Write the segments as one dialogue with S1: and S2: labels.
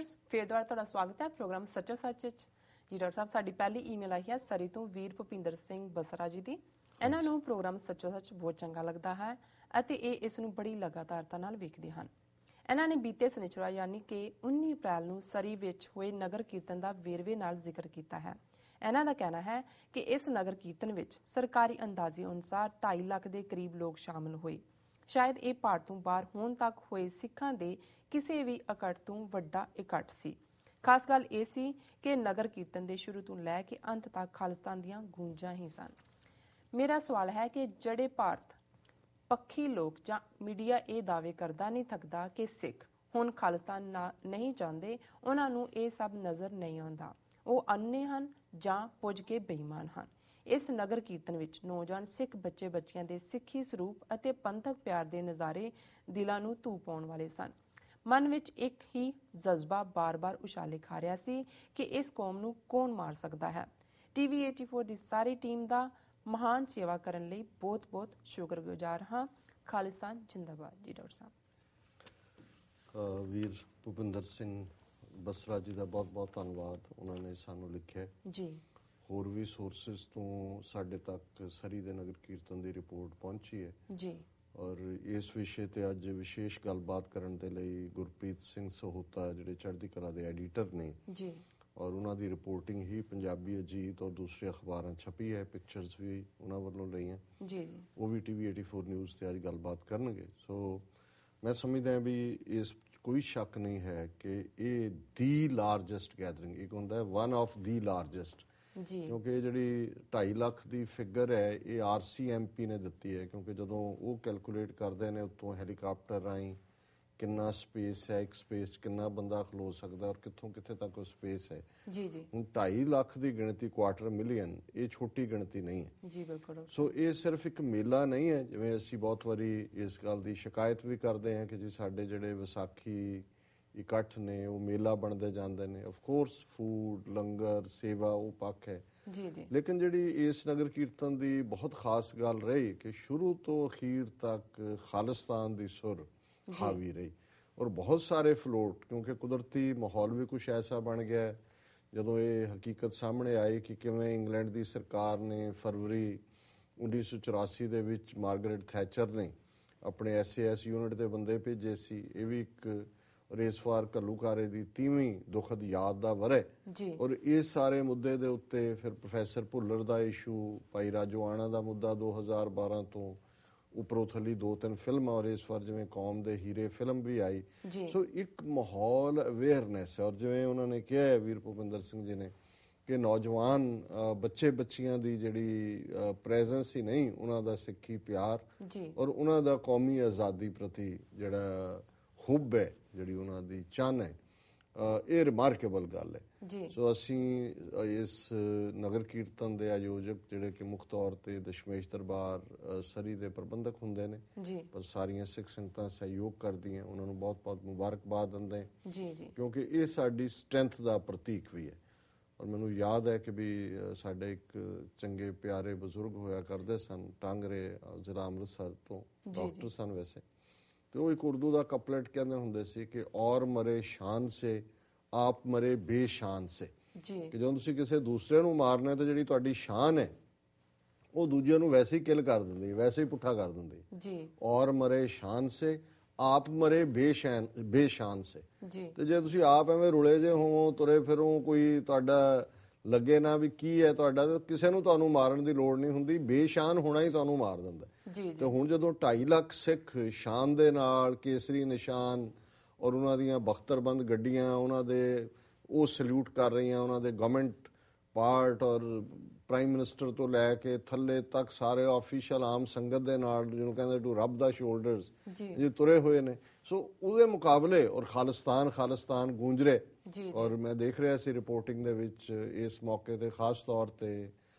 S1: Viewers फिर दुबारा तुहाडा स्वागत है प्रोग्राम सच्चो सच विच जी। डॉक्टर साहब साडी पहली ईमेल आई है सरी तो वीर भुपिंदर सिंह बसरा जी दी। इन्हां नूं प्रोग्राम सच्चो सच बहुत चंगा लगदा है अते इह इस नूं बड़ी लगातारता नाल वेखदे हन। इन्हां ने बीते सनिचरवार यानी कि 19 अप्रैल नूं सरी विच होए नगर कीर्तन दा वेरवे नाल जिक्र कीता है। इन्हां दा कहना है कि इस नगर कीर्तन विच सरकारी अंदाजे अनुसार 2.5 लाख के करीब लोग शामिल होए। शायद ये भाड़ तो बाहर होने तक होए सिखां दे किसी भी इकट्ठ तो वड्डा इकट्ठ सी। खास गल ये सी कि नगर कीर्तन के शुरू तो लैके अंत तक खालिस्तान दीआं गूंजां ही सन। मेरा सवाल है कि जड़े भारत पक्षी लोग जां मीडिया ये दावे करदा नहीं थकदा कि सिख हुण खालिस्तान नहीं चाहते, उन्हां नूं ये सब नज़र नहीं आउंदा। वो अन्ने हन जां पुज के बेईमान हन। इस नगर कीर्तन विच नौजवान सिख बच्चे बच्चियां दे सिੱਖੀ ਸਰੂਪ ਅਤੇ ਪੰਥਕ ਪਿਆਰ ਦੇ ਨਜ਼ਾਰੇ ਦਿਲਾਂ ਨੂੰ ਧੂ ਪਾਉਣ ਵਾਲੇ ਸਨ। ਮਨ ਵਿੱਚ ਇੱਕ ਹੀ ਜਜ਼ਬਾ ਬਾਰ-ਬਾਰ ਉਛਾਲੇ ਖਾ ਰਿਹਾ ਸੀ ਕਿ ਇਸ ਕੌਮ ਨੂੰ ਕੌਣ ਮਾਰ ਸਕਦਾ ਹੈ। ਟੀਵੀ 84 ਦੀ ਸਾਰੀ ਟੀਮ ਦਾ ਮਹਾਨ ਸੇਵਾ ਕਰਨ ਲਈ ਬਹੁਤ-ਬਹੁਤ ਸ਼ੁਕਰਗੁਜ਼ਾਰ ਹਾਂ। ਖਾਲਿਸਤਾਨ ਜਿੰਦਾਬਾਦ ਜੀ। ਡਾਕਟਰ ਸਾਹਿਬ
S2: ਵੀਰ ਭੁਪਿੰਦਰ ਸਿੰਘ ਬਸਰਾ ਜੀ ਦਾ ਬਹੁਤ-ਬਹੁਤ ਧੰਨਵਾਦ। ਉਹਨਾਂ ਨੇ ਸਾਨੂੰ ਲਿਖਿਆ
S1: ਜੀ।
S2: ਹੋਰ ਵੀ ਸੋਰਸਿਸ ਤੋਂ ਸਾਡੇ ਤੱਕ ਸਰੀ ਦੇ ਨਗਰ ਕੀਰਤਨ ਦੀ ਰਿਪੋਰਟ ਪਹੁੰਚੀ ਹੈ
S1: ਜੀ।
S2: ਔਰ ਇਸ ਵਿਸ਼ੇ ਤੇ ਅੱਜ ਵਿਸ਼ੇਸ਼ ਗੱਲਬਾਤ ਕਰਨ ਦੇ ਲਈ ਗੁਰਪ੍ਰੀਤ ਸਿੰਘ ਸਹੋਤਾ ਜਿਹੜੇ ਚੜ੍ਹਦੀ ਕਲਾ ਦੇ ਐਡੀਟਰ ਨੇ
S1: ਜੀ,
S2: ਔਰ ਉਹਨਾਂ ਦੀ ਰਿਪੋਰਟਿੰਗ ਹੀ ਪੰਜਾਬੀ ਅਜੀਤ ਔਰ ਦੂਸਰੇ ਅਖਬਾਰਾਂ ਛਪੀ ਹੈ। ਪਿਕਚਰਸ ਵੀ ਉਹਨਾਂ ਵੱਲੋਂ ਲਈਆਂ
S1: ਜੀ ਜੀ।
S2: ਉਹ ਵੀ ਟੀਵੀ 84 ਨਿਊਜ਼ ਤੇ ਅੱਜ ਗੱਲਬਾਤ ਕਰਨਗੇ। ਸੋ ਮੈਂ ਸਮਝਦਾ ਵੀ ਇਸ ਕੋਈ ਸ਼ੱਕ ਨਹੀਂ ਹੈ ਕਿ ਇਹ ਦੀ ਲਾਰਜੈਸਟ ਗੈਦਰਿੰਗ ਇੱਕ ਹੁੰਦਾ ਹੈ, ਵਨ ਆਫ ਦੀ ਲਾਰਜੈਸਟ, ਕਿਉਂਕਿ ਜਿਹੜੀ 2.5 ਲੱਖ ਦੀ ਫਿਗਰ ਹੈ ਇਹ RCMP ਨੇ ਦਿੱਤੀ ਹੈ। ਕਿਉਂਕਿ ਜਦੋਂ ਉਹ ਕੈਲਕੂਲੇਟ ਕਰਦੇ ਨੇ ਉੱਤੋਂ ਹੈਲੀਕਾਪਟਰ ਰਾਹੀਂ ਕਿੰਨਾ ਸਪੇਸ ਹੈ, ਇੱਕ ਸਪੇਸ 'ਚ ਕਿੰਨਾ ਬੰਦਾ ਖਲੋ ਸਕਦਾ ਔਰ ਕਿੱਥੋਂ ਕਿੱਥੇ ਤੱਕ ਉਹ ਸਪੇਸ ਹੈ।
S1: ਜੀ ਜੀ।
S2: ਹੁਣ 2.5 ਲੱਖ ਦੀ ਗਿਣਤੀ, 250,000 ਇਹ ਛੋਟੀ ਗਿਣਤੀ ਨਹੀਂ ਹੈ
S1: ਜੀ। ਬਿਲਕੁਲ। ਸੋ
S2: ਇਹ ਸਿਰਫ ਇੱਕ ਮੇਲਾ ਨਹੀਂ ਹੈ, ਜਿਵੇਂ ਅਸੀਂ ਬਹੁਤ ਵਾਰੀ ਇਸ ਗੱਲ ਦੀ ਸ਼ਿਕਾਇਤ ਵੀ ਕਰਦੇ ਹਾਂ ਕਿ ਜੀ ਸਾਡੇ ਜਿਹੜੇ ਵਿਸਾਖੀ ਇਕੱਠ ਨੇ ਉਹ ਮੇਲਾ ਬਣਦੇ ਜਾਂਦੇ ਨੇ। ਆਫ ਕੋਰਸ ਫੂਡ, ਲੰਗਰ, ਸੇਵਾ ਉਹ ਪੱਖ ਹੈ
S1: ਜੀ ਜੀ।
S2: ਲੇਕਿਨ ਜਿਹੜੀ ਇਸ ਨਗਰ ਕੀਰਤਨ ਦੀ ਬਹੁਤ ਖਾਸ ਗੱਲ ਰਹੀ ਕਿ ਸ਼ੁਰੂ ਤੋਂ ਅਖੀਰ ਤੱਕ ਖਾਲਿਸਤਾਨ ਦੀ ਸੁਰ ਹਾਵੀ ਰਹੀ ਔਰ ਬਹੁਤ ਸਾਰੇ ਫਲੋਟ, ਕਿਉਂਕਿ ਕੁਦਰਤੀ ਮਾਹੌਲ ਵੀ ਕੁਛ ਐਸਾ ਬਣ ਗਿਆ ਜਦੋਂ ਇਹ ਹਕੀਕਤ ਸਾਹਮਣੇ ਆਈ ਕਿ ਕਿਵੇਂ ਇੰਗਲੈਂਡ ਦੀ ਸਰਕਾਰ ਨੇ ਫਰਵਰੀ 1984 ਦੇ ਵਿੱਚ ਮਾਰਗਰੇਟ ਥੈਚਰ ਨੇ ਆਪਣੇ SAS ਯੂਨਿਟ ਦੇ ਬੰਦੇ ਭੇਜੇ ਸੀ। ਇਹ ਵੀ ਇੱਕ ਰੇਸਵਾਰ ਘੱਲੂਘਾਰੇ ਦੀ 30ਵੀਂ ਦੁਖਦ ਯਾਦ ਦਾ ਵਰ੍ਹਾ ਔਰ ਇਸ ਸਾਰੇ ਮੁੱਦੇ ਦੇ ਉੱਤੇ ਫਿਰ ਪ੍ਰੋਫੈਸਰ ਭੁੱਲਰ ਦਾ ਇਸ਼ੂ, ਭਾਈ ਰਾਜੋਆਣਾ ਦਾ ਮੁੱਦਾ 2012 ਤੋਂ ਉੱਪਰੋਂ ਥੱਲੀ 2-3 ਫਿਲਮਾਂ ਔਰ ਇਸ ਵਾਰ ਜਿਵੇਂ ਕੌਮ ਦੇ ਹੀਰੇ ਫਿਲਮ ਵੀ ਆਈ। ਸੋ ਇੱਕ ਮਾਹੌਲ ਅਵੇਅਰਨੈਸ ਹੈ ਔਰ ਜਿਵੇਂ ਉਹਨਾਂ ਨੇ ਕਿਹਾ ਹੈ ਵੀਰ ਭੁਪਿੰਦਰ ਸਿੰਘ ਜੀ ਨੇ ਕਿ ਨੌਜਵਾਨ ਬੱਚੇ ਬੱਚੀਆਂ ਦੀ ਜਿਹੜੀ ਪ੍ਰੈਜ਼ੈਂਸ ਹੀ ਨਹੀਂ, ਉਹਨਾਂ ਦਾ ਸਿੱਖੀ ਪਿਆਰ ਔਰ ਉਹਨਾਂ ਦਾ ਕੌਮੀ ਆਜ਼ਾਦੀ ਪ੍ਰਤੀ ਜਿਹੜਾ ਹੁੱਬ ਹੈ, ਜਿਹੜੀ ਉਹਨਾਂ ਦੀ ਚਾਹਨ ਹੈ, ਇਹ ਰਿਮਾਰਕੇਬਲ ਗੱਲ ਹੈ। ਸੋ ਅਸੀਂ ਇਸ ਨਗਰ ਕੀਰਤਨ ਦੇ ਆਯੋਜਕ ਜਿਹੜੇ ਕਿ ਮੁੱਖ ਤੌਰ ਤੇ ਦਸ਼ਮੇਸ਼ ਦਰਬਾਰ ਸਰੀ ਦੇ ਪ੍ਰਬੰਧਕ ਹੁੰਦੇ ਨੇ, ਪਰ ਸਾਰੀਆਂ ਸਿੱਖ ਸੰਗਤਾਂ ਸਹਿਯੋਗ ਕਰਦੀਆਂ, ਉਹਨਾਂ ਨੂੰ ਬਹੁਤ ਬਹੁਤ ਮੁਬਾਰਕਬਾਦ ਦਿੰਦੇ ਕਿਉਂਕਿ ਇਹ ਸਾਡੀ ਸਟਰੈਂਥ ਦਾ ਪ੍ਰਤੀਕ ਵੀ ਹੈ। ਔਰ ਮੈਨੂੰ ਯਾਦ ਹੈ ਕਿ ਵੀ ਸਾਡੇ ਇੱਕ ਚੰਗੇ ਪਿਆਰੇ ਬਜ਼ੁਰਗ ਹੋਇਆ ਕਰਦੇ ਸਨ, ਟਾਂਗਰੇ ਜ਼ਿਲ੍ਹਾ ਅੰਮ੍ਰਿਤਸਰ ਤੋਂ ਡਾਕਟਰ ਸਨ ਵੈਸੇ, ਤੇ ਉਹ ਇੱਕ ਉਰਦੂ ਦਾ ਕਪਲੇਟ ਕਹਿੰਦੇ ਹੁੰਦੇ ਸੀ ਕਿ ਔਰ ਮਰੇ ਸ਼ਾਨ ਸੇ ਆਪ ਮਰੇ ਬੇਸ਼ਾਨ ਸੇ, ਕਿ ਜਦੋਂ ਤੁਸੀਂ ਕਿਸੇ ਦੂਸਰੇ ਨੂੰ ਮਾਰਨਾ ਤਾਂ ਜਿਹੜੀ ਤੁਹਾਡੀ ਸ਼ਾਨ ਹੈ ਉਹ ਦੂਜੇ ਨੂੰ ਵੈਸੇ ਹੀ ਕਿਲ ਕਰ ਦਿੰਦੀ, ਵੈਸੇ ਹੀ ਪੁੱਠਾ ਕਰ ਦਿੰਦੀ। ਔਰ ਮਰੇ ਸ਼ਾਨ ਸੇ ਆਪ ਮਰੇ ਬੇਸ਼ਾਨ ਸੇ। ਤੇ ਜੇ ਤੁਸੀਂ ਆਪ ਐਵੇਂ ਰੁਲੇ ਜੇ ਹੋਵੋ, ਤੁਰੇ ਫਿਰੋ, ਕੋਈ ਤੁਹਾਡਾ ਲੱਗੇ ਨਾ ਵੀ ਕੀ ਹੈ ਤੁਹਾਡਾ, ਤੇ ਕਿਸੇ ਨੂੰ ਤੁਹਾਨੂੰ ਮਾਰਨ ਦੀ ਲੋੜ ਨਹੀਂ ਹੁੰਦੀ, ਬੇਸ਼ਾਨ ਹੋਣਾ ਹੀ ਤੁਹਾਨੂੰ ਮਾਰ ਦਿੰਦਾ। ਤੇ ਹੁਣ ਜਦੋਂ 2.5 ਲੱਖ ਸਿੱਖ ਸ਼ਾਨ ਦੇ ਨਾਲ ਕੇਸਰੀ ਨਿਸ਼ਾਨ ਔਰ ਉਹਨਾਂ ਦੀਆਂ ਬਖਤਰਬੰਦ ਗੱਡੀਆਂ ਉਹਨਾਂ ਦੇ ਉਹ ਸਲੂਟ ਕਰ ਰਹੀਆਂ, ਉਹਨਾਂ ਦੇ ਗਵਰਨਮੈਂਟ ਪਾਰਟ ਔਰ ਪ੍ਰਾਈਮ ਮਿਨਿਸਟਰ ਤੋਂ ਲੈ ਕੇ ਥੱਲੇ ਤੱਕ ਸਾਰੇ ਆਫੀਸ਼ੀਅਲ ਆਮ ਸੰਗਤ ਦੇ ਨਾਲ, ਜਿਹਨੂੰ ਕਹਿੰਦੇ ਟੂ ਰੱਬ ਦਾ ਸ਼ੋਲਡਰਸ, ਜੇ ਤੁਰੇ ਹੋਏ ਨੇ, ਸੋ ਉਹਦੇ ਮੁਕਾਬਲੇ ਔਰ ਖਾਲਿਸਤਾਨ ਗੂੰਜ ਰਹੇ। ਔਰ ਮੈਂ ਦੇਖ ਰਿਹਾ ਸੀ ਰਿਪੋਰਟਿੰਗ ਦੇ ਵਿੱਚ ਇਸ ਮੌਕੇ ਤੇ ਖਾਸ ਤੌਰ ਤੇ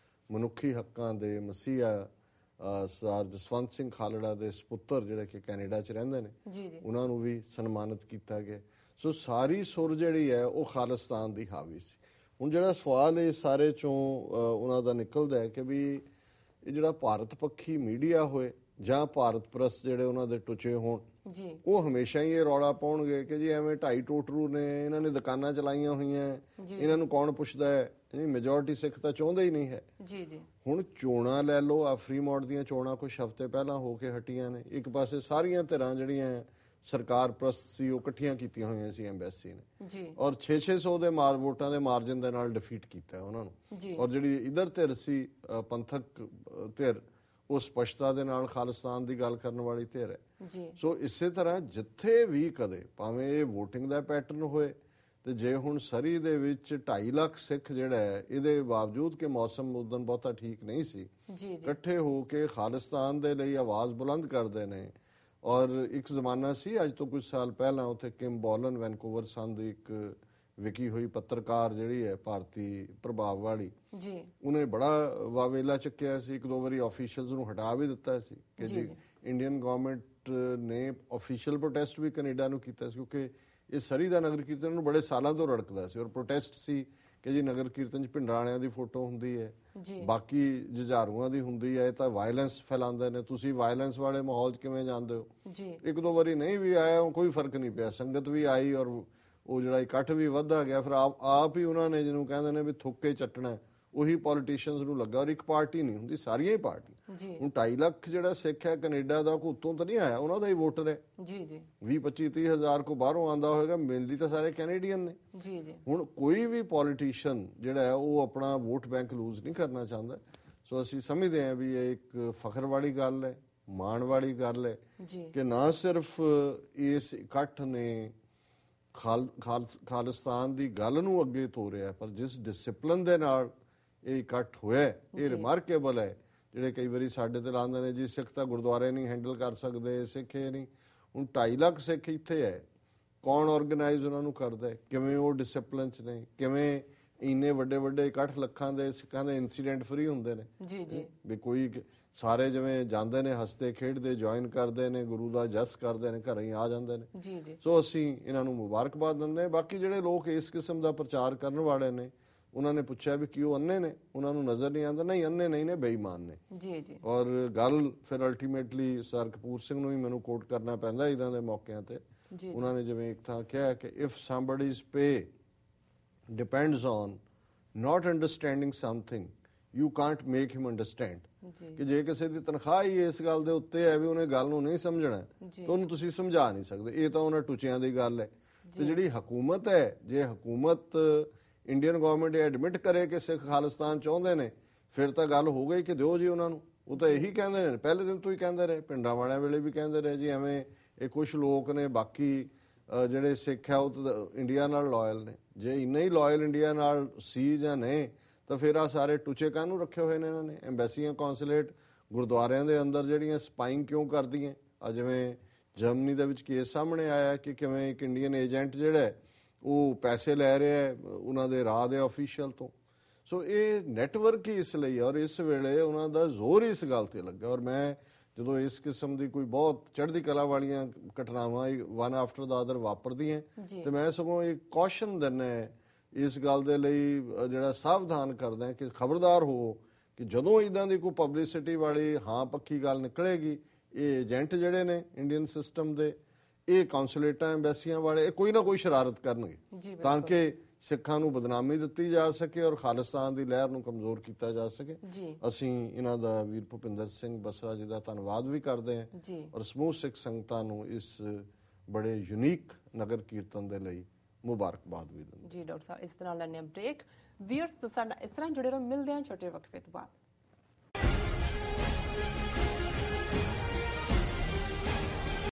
S2: ਮਨੁੱਖੀ ਹੱਕਾਂ ਦੇ ਮਸੀਹਾ ਸਰਦਾਰ ਜਸਵੰਤ ਸਿੰਘ ਖਾਲੜਾ ਦੇ ਸਪੁੱਤਰ ਜਿਹੜੇ ਕਿ ਕੈਨੇਡਾ 'ਚ ਰਹਿੰਦੇ ਨੇ, ਉਹਨਾਂ ਨੂੰ ਵੀ ਸਨਮਾਨਿਤ ਕੀਤਾ ਗਿਆ। ਸੋ ਸਾਰੀ ਸੁਰ ਜਿਹੜੀ ਹੈ ਉਹ ਖਾਲਿਸਤਾਨ ਦੀ ਹਾਵੀ ਸੀ। ਹੁਣ ਜਿਹੜਾ ਸਵਾਲ ਇਹ ਸਾਰੇ ਚੋਂ ਉਹਨਾਂ ਦਾ ਨਿਕਲਦਾ ਹੈ ਕਿ ਵੀ ਇਹ ਜਿਹੜਾ ਭਾਰਤ ਪੱਖੀ ਮੀਡੀਆ ਹੋਏ ਜਾਂ ਭਾਰਤ ਪ੍ਰੈਸ ਜਿਹੜੇ ਉਹਨਾਂ ਦੇ ਟੁਚੇ ਹੋਣ,
S1: ਜੀ
S2: ਉਹ ਹਮੇਸ਼ਾ ਹੀ ਇਹ ਰੌਲਾ ਪਾਉਣਗੇ ਕਿ ਜੀ ਐਵੇਂ ਢਾਈ ਟੋਟਰੂ ਨੇ, ਇਹਨਾਂ ਨੇ ਦੁਕਾਨਾਂ ਚਲਾਈਆਂ ਹੋਈਆਂ, ਇਹਨਾਂ ਨੂੰ ਕੌਣ ਪੁੱਛਦਾ ਹੈ। ਜੀ ਮੈਜੋਰਟੀ ਸਿੱਖ ਤਾਂ ਚਾਹੁੰਦੇ ਹੀ ਨਹੀਂ ਹੈ।
S1: ਜੀ ਜੀ
S2: ਹੁਣ ਚੋਣਾਂ ਲੈ ਲਓ, ਆ ਫਰੀਮੌਂਟ ਦੀਆਂ ਚੋਣਾਂ ਕੁਝ ਹਫ਼ਤੇ ਪਹਿਲਾਂ ਹੋ ਕੇ ਹਟੀਆਂ ਨੇ। ਇੱਕ ਪਾਸੇ ਸਾਰੀਆਂ ਧਿਰਾਂ ਜਿਹੜੀਆਂ ਸਰਕਾਰ ਪ੍ਰਸਤ ਸੀ ਉਹ ਇਕੱਠੀਆਂ ਕੀਤੀਆਂ ਹੋਈਆਂ ਸੀ ਐਮਬੈਸੀ ਨੇ
S1: ਜੀ
S2: ਔਰ 600 ਦੇ ਵੋਟਾਂ ਦੇ ਮਾਰਜਨ ਦੇ ਨਾਲ ਡਿਫੀਟ ਕੀਤਾ ਉਹਨਾਂ ਨੂੰ।
S1: ਜੀ
S2: ਔਰ ਜਿਹੜੀ ਇਧਰ ਧਿਰ ਸੀ ਪੰਥਕ ਧਿਰ, ਉਹ ਸਪਸ਼ਟਤਾ ਦੇ ਨਾਲ ਖਾਲਿਸਤਾਨ ਦੀ ਗੱਲ ਕਰਨ ਵਾਲੀ ਧਿਰ ਹੈ।
S1: ਜੀ
S2: ਸੋ ਇਸੇ ਤਰ੍ਹਾਂ ਜਿੱਥੇ ਵੀ ਕਦੇ ਭਾਵੇਂ ਇਹ VOTING ਦਾ ਪੈਟਰਨ ਹੋਏ, ਤੇ ਜੇ ਹੁਣ ਸਰੀ ਦੇ ਵਿੱਚ 2.5 ਲੱਖ ਸਿੱਖ ਜਿਹੜਾ ਹੈ, ਇਹਦੇ ਬਾਵਜੂਦ ਕਿ ਮੌਸਮ ਉਦੋਂ ਬਹੁਤਾ ਠੀਕ ਨਹੀਂ ਸੀ,
S1: ਜੀ
S2: ਇਕੱਠੇ ਹੋ ਕੇ ਖਾਲਿਸਤਾਨ ਦੇ ਲਈ ਆਵਾਜ਼ ਬੁਲੰਦ ਕਰਦੇ ਨੇ। ਔਰ ਇੱਕ ਜ਼ਮਾਨਾ ਸੀ ਅੱਜ ਤੋਂ ਕੁਝ ਸਾਲ ਪਹਿਲਾਂ ਉੱਥੇ ਕਿਮ ਬੋਲਨ ਵੈਨਕੂਵਰ ਸੰਦ ਇੱਕ ਵਿਕੀ ਹੋਈ ਪੱਤਰਕਾਰ ਜਿਹੜੀ ਹੈ ਭਾਰਤੀ ਪ੍ਰਭਾਵ ਵਾਲੀ,
S1: ਜੀ
S2: ਉਹਨੇ ਬੜਾ ਵਾਵੇਲਾ ਚੱਕਿਆ ਸੀ। ਇੱਕ ਦੋ ਵਾਰੀ ਆਫੀਸ਼ੀਅਲਸ ਨੂੰ ਹਟਾ ਵੀ ਦਿੱਤਾ ਸੀ ਕਿ ਜੀ ਇੰਡੀਅਨ ਗਵਰਨਮੈਂਟ ਨੇ ਆਫੀਸ਼ੀਅਲ ਪ੍ਰੋਟੈਸਟ ਵੀ ਕੈਨੇਡਾ ਨੂੰ ਕੀਤਾ ਸੀ, ਕਿਉਂਕਿ ਇਹ ਸਰੀ ਦਾ ਨਗਰ ਕੀਰਤਨ ਨੂੰ ਬੜੇ ਸਾਲਾਂ ਤੋਂ ਰੜਕਦਾ ਸੀ। ਔਰ ਪ੍ਰੋਟੈਸਟ ਸੀ ਕਿ ਜੀ ਨਗਰ ਕੀਰਤਨ 'ਚ ਭਿੰਡਰਾਣਿਆਂ ਦੀ ਫੋਟੋ ਹੁੰਦੀ ਹੈ, ਬਾਕੀ ਜੁਝਾਰੂਆਂ ਦੀ ਹੁੰਦੀ ਹੈ, ਇਹ ਤਾਂ ਵਾਇਲੈਂਸ ਫੈਲਾਉਂਦੇ ਨੇ, ਤੁਸੀਂ ਵਾਇਲੈਂਸ ਵਾਲੇ ਮਾਹੌਲ 'ਚ ਕਿਵੇਂ ਜਾਂਦੇ ਹੋ। ਇੱਕ ਦੋ ਵਾਰੀ ਨਹੀਂ ਵੀ ਆਇਆ, ਕੋਈ ਫਰਕ ਨਹੀਂ ਪਿਆ, ਸੰਗਤ ਵੀ ਆਈ ਔਰ ਉਹ ਜਿਹੜਾ ਇਕੱਠ ਵੀ ਵੱਧਦਾ ਗਿਆ। ਫਿਰ ਆਪ ਹੀ ਉਹਨਾਂ ਨੇ ਜਿਹਨੂੰ ਕਹਿੰਦੇ ਨੇ ਵੀ ਥੁੱਕੇ ਚੱਟਣਾ, ਉਹੀ ਪੋਲੀਟੀਸ਼ੀਅਨਸ ਨੂੰ ਲੱਗਾ। ਔਰ ਇੱਕ ਪਾਰਟੀ ਨਹੀਂ ਹੁੰਦੀ, ਸਾਰੀਆਂ ਹੀ ਪਾਰਟੀ। ਹੁਣ 2.5 ਲੱਖ ਜਿਹੜਾ ਸਿੱਖ ਹੈ ਕੈਨੇਡਾ ਦਾ, ਕੋਈ ਉੱਤੋਂ ਤਾਂ ਨਹੀਂ ਆਇਆ, ਉਹਨਾਂ ਦਾ ਹੀ ਵੋਟਰ ਹੈ। 20-25-30 ਹਜ਼ਾਰ ਕੋ ਬਾਹਰੋਂ ਆਉਂਦਾ ਹੋਏਗਾ, ਮਿਲਦੀ ਤਾਂ ਸਾਰੇ ਕੈਨੇਡੀਅਨ ਨੇ। ਹੁਣ ਕੋਈ ਵੀ ਪੋਲੀਟੀਸ਼ੀਅਨ ਜਿਹੜਾ ਹੈ ਉਹ ਆਪਣਾ ਵੋਟ ਬੈਂਕ ਲੂਜ਼ ਨਹੀਂ ਕਰਨਾ ਚਾਹੁੰਦਾ। ਸੋ ਅਸੀਂ ਸਮਝਦੇ ਹਾਂ ਵੀ ਇਹ ਇੱਕ ਫਖਰ ਵਾਲੀ ਗੱਲ ਹੈ, ਮਾਣ ਵਾਲੀ ਗੱਲ ਹੈ ਕਿ ਨਾ ਸਿਰਫ ਇਸ ਇਕੱਠ ਨੇ ਖਾਲਿਸਤਾਨ ਦੀ ਗੱਲ ਨੂੰ ਅੱਗੇ ਤੋਰਿਆ, ਪਰ ਜਿਸ ਡਿਸਪਲਿਨ ਦੇ ਨਾਲ ਇਹ ਇਕੱਠ ਹੋਇਆ, ਇਹ ਰਿਮਾਰਕੇਬਲ ਹੈ। ਜਿਹੜੇ ਕਈ ਵਾਰੀ ਸਾਡੇ ਤੇ ਲਾਉਂਦੇ ਨੇ ਜੀ ਸਿੱਖ ਤਾਂ ਗੁਰਦੁਆਰੇ ਨਹੀਂ ਹੈਂਡਲ ਕਰ ਸਕਦੇ, ਸਿੱਖ ਇਹ ਨਹੀਂ। ਹੁਣ 2.5 ਲੱਖ ਸਿੱਖ ਇੱਥੇ ਹੈ, ਕੌਣ ਆਰਗੇਨਾਈਜ਼ ਉਹਨਾਂ ਨੂੰ ਕਰਦਾ ਹੈ, ਕਿਵੇਂ ਉਹ ਡਿਸਪਲਿਨ 'ਚ ਨੇ, ਕਿਵੇਂ ਇੰਨੇ ਵੱਡੇ ਵੱਡੇ ਇਕੱਠ ਲੱਖਾਂ ਦੇ ਸਿੱਖਾਂ ਦੇ ਇਨਸੀਡੈਂਟ ਫਰੀ ਹੁੰਦੇ ਨੇ ਵੀ ਕੋਈ ਸਾਰੇ ਜਿਵੇਂ ਜਾਂਦੇ ਨੇ ਹੱਸਦੇ ਖੇਡਦੇ ਜੁਆਇਨ ਕਰਦੇ ਨੇ, ਗੁਰੂ ਦਾ ਜਸ ਕਰਦੇ ਨੇ, ਘਰੇ ਹੀ ਆ ਜਾਂਦੇ ਨੇ। ਸੋ ਅਸੀਂ ਇਹਨਾਂ ਨੂੰ ਮੁਬਾਰਕਬਾਦ ਦਿੰਦੇ ਹਾਂ। ਬਾਕੀ ਜਿਹੜੇ ਲੋਕ ਇਸ ਕਿਸਮ ਦਾ ਪ੍ਰਚਾਰ ਕਰਨ ਵਾਲੇ ਨੇ, ਉਹਨਾਂ ਨੇ ਪੁੱਛਿਆ ਵੀ ਕਿ ਉਹ ਅੰਨੇ ਨੇ, ਉਹਨਾਂ ਨੂੰ ਨਜ਼ਰ ਨਹੀਂ ਆਉਂਦਾ। ਨਹੀਂ, ਅੰਨੇ ਨਹੀਂ ਨੇ, ਬੇਈਮਾਨ ਨੇ। ਔਰ ਗੱਲ ਫਿਰ ਅਲਟੀਮੇਟਲੀ ਸਰ ਕਪੂਰ ਸਿੰਘ ਨੂੰ ਹੀ ਮੈਨੂੰ ਕੋਟ ਕਰਨਾ ਪੈਂਦਾ ਇਦਾਂ ਦੇ ਮੌਕਿਆਂ ਤੇ। ਉਹਨਾਂ ਨੇ ਜਿਵੇਂ ਇੱਕ ਥਾਂ ਕਿਹਾ ਕਿ if somebody's pay depends on not understanding something, you can't make him understand। ਕਿ ਜੇ ਕਿਸੇ ਦੀ ਤਨਖਾਹ ਹੀ ਇਸ ਗੱਲ ਦੇ ਉੱਤੇ ਹੈ ਵੀ ਉਹਨੇ ਗੱਲ ਨੂੰ ਨਹੀਂ ਸਮਝਣਾ, ਤਾਂ ਉਹਨੂੰ ਤੁਸੀਂ ਸਮਝਾ ਨਹੀਂ ਸਕਦੇ। ਇਹ ਤਾਂ ਉਹਨਾਂ ਟੁੱਚਿਆਂ ਦੀ ਗੱਲ ਹੈ। ਤੇ ਜਿਹੜੀ ਹਕੂਮਤ ਹੈ, ਜੇ ਹਕੂਮਤ ਇੰਡੀਅਨ ਗਵਰਨਮੈਂਟ ਐਡਮਿਟ ਕਰੇ ਕਿ ਸਿੱਖ ਖਾਲਿਸਤਾਨ ਚਾਹੁੰਦੇ ਨੇ, ਫਿਰ ਤਾਂ ਗੱਲ ਹੋ ਗਈ ਕਿ ਦਿਓ ਜੀ ਉਹਨਾਂ ਨੂੰ। ਉਹ ਤਾਂ ਇਹੀ ਕਹਿੰਦੇ ਨੇ, ਪਹਿਲੇ ਦਿਨ ਤੋਂ ਹੀ ਕਹਿੰਦੇ ਰਹੇ, ਪਿੰਡਾਂ ਵਾਲਿਆਂ ਵੇਲੇ ਵੀ ਕਹਿੰਦੇ ਰਹੇ ਜੀ ਐਵੇਂ ਇਹ ਕੁਝ ਲੋਕ ਨੇ, ਬਾਕੀ ਜਿਹੜੇ ਸਿੱਖ ਆ ਉਹ ਤਾਂ ਇੰਡੀਆ ਨਾਲ ਲਾਇਲ ਨੇ। ਜੇ ਇੰਨਾ ਹੀ ਲਾਇਲ ਇੰਡੀਆ ਨਾਲ ਸੀ ਜਾਂ ਨਹੀਂ, ਤਾਂ ਫਿਰ ਆ ਸਾਰੇ ਟੁੱਚੇ ਕਾਹਨੂੰ ਰੱਖੇ ਹੋਏ ਨੇ ਇਹਨਾਂ ਨੇ। ਐਮਬੈਸੀਆਂ, ਕੌਂਸੂਲੇਟ, ਗੁਰਦੁਆਰਿਆਂ ਦੇ ਅੰਦਰ ਜਿਹੜੀਆਂ ਸਪਾਈਂਗ ਕਿਉਂ ਕਰਦੀਆਂ। ਆ ਜਿਵੇਂ ਜਰਮਨੀ ਦੇ ਵਿੱਚ ਕੇਸ ਸਾਹਮਣੇ ਆਇਆ ਕਿ ਕਿਵੇਂ ਇੱਕ ਇੰਡੀਅਨ ਏਜੰਟ ਜਿਹੜਾ ਉਹ ਪੈਸੇ ਲੈ ਰਿਹਾ ਹੈ ਉਹਨਾਂ ਦੇ ਰਾਹ ਦੇ ਆਫੀਸ਼ੀਅਲ ਤੋਂ। ਸੋ ਇਹ ਨੈਟਵਰਕ ਹੀ ਇਸ ਲਈ, ਔਰ ਇਸ ਵੇਲੇ ਉਹਨਾਂ ਦਾ ਜ਼ੋਰ ਇਸ ਗੱਲ ਤੇ ਲੱਗਾ। ਔਰ ਮੈਂ ਜਦੋਂ ਇਸ ਕਿਸਮ ਦੀ ਕੋਈ ਬਹੁਤ ਚੜ੍ਹਦੀ ਕਲਾ ਵਾਲੀਆਂ ਘਟਨਾਵਾਂ ਵਨ ਆਫਟਰ ਦਾ ਅਦਰ ਵਾਪਰਦੀਆਂ, ਤੇ ਮੈਂ ਸਗੋਂ ਇਹ ਕੌਸ਼ਨ ਦਿੰਦਾ ਇਸ ਗੱਲ ਦੇ ਲਈ, ਜਿਹੜਾ ਸਾਵਧਾਨ ਕਰਦਾ ਕਿ ਖਬਰਦਾਰ ਹੋ ਕਿ ਜਦੋਂ ਇਦਾਂ ਦੀ ਕੋਈ ਪਬਲਿਸਿਟੀ ਵਾਲੀ ਹਾਂ ਪੱਕੀ ਗੱਲ ਨਿਕਲੇਗੀ, ਇਹ ਏਜੰਟ ਜਿਹੜੇ ਨੇ ਇੰਡੀਅਨ ਸਿਸਟਮ ਦੇ, ਇਹ ਕੌਂਸੂਲੇਟਾਂ, ਐਮਬੈਸੀਆਂ ਵਾਲੇ, ਇਹ ਕੋਈ ਨਾ ਕੋਈ ਸ਼ਰਾਰਤ ਕਰਨਗੇ ਤਾਂ ਕਿ ਸਿੱਖਾਂ ਨੂੰ ਬਦਨਾਮੀ ਦਿੱਤੀ ਜਾ ਸਕੇ ਔਰ ਖਾਲਿਸਤਾਨ ਦੀ ਲਹਿਰ ਨੂੰ ਕਮਜ਼ੋਰ ਕੀਤਾ ਜਾ ਸਕੇ। ਅਸੀਂ ਇਹਨਾਂ ਦਾ ਵੀਰ ਭੁਪਿੰਦਰ ਸਿੰਘ ਬਸਰਾ ਜੀ ਦਾ ਧੰਨਵਾਦ ਵੀ ਕਰਦੇ ਹਾਂ ਔਰ ਸਮੂਹ ਸਿੱਖ ਸੰਗਤਾਂ ਨੂੰ ਇਸ ਬੜੇ ਯੂਨੀਕ ਨਗਰ ਕੀਰਤਨ ਦੇ ਲਈ ਮੁਬਾਰਕਬਾਦ ਵੀ ਦਿੰਦੇ।
S1: ਜੀ ਡਾਕਟਰ ਸਾਹਿਬ, ਇਸ ਤਰ੍ਹਾਂ ਲੈਣੇ ਬ੍ਰੇਕ। ਵੀਅਰਸ ਸਾਡਾ ਇਸ ਤਰ੍ਹਾਂ ਜੁੜੇ ਰਹੋ, ਮਿਲਦੇ ਹਾਂ ਛੋਟੇ ਵਕਫੇ ਤੋਂ ਬਾਅਦ।